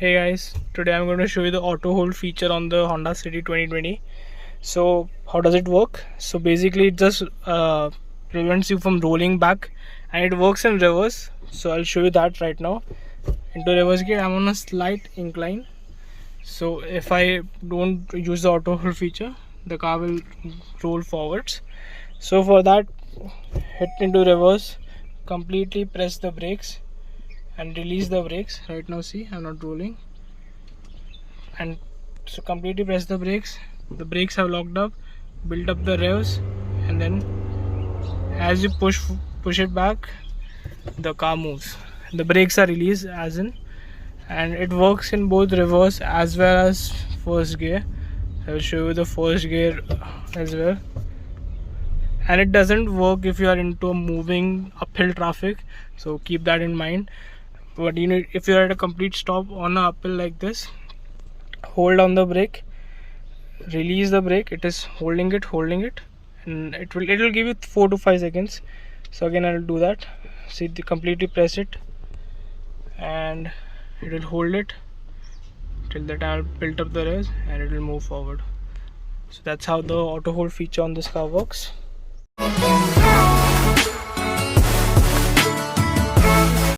Hey guys, today I'm going to show you the auto hold feature on the Honda City 2020. So how does it work? So basically it just prevents you from rolling back, and it works in reverse. So I'll show you that right now. Into reverse gear, I'm on a slight incline. So if I don't use the auto hold feature, the car will roll forwards. So for that, hit into reverse, completely press the brakes and release the brakes. Right now see, I'm not rolling, and so completely press the brakes. The brakes have locked up, build up the revs, and then as you push it back, the car moves. The brakes are released as in, and it works in both reverse as well as first gear. I will show you the first gear as well. And it doesn't work if you are into a moving uphill traffic, so keep that in mind. But you need, if you are at a complete stop on a uphill like this, hold on the brake, release the brake. It is holding it, and it will give you 4 to 5 seconds. So again I'll do that. See, completely press it, and it will hold it till the time I'll build up the revs, and it will move forward. So that's how the auto hold feature on this car works.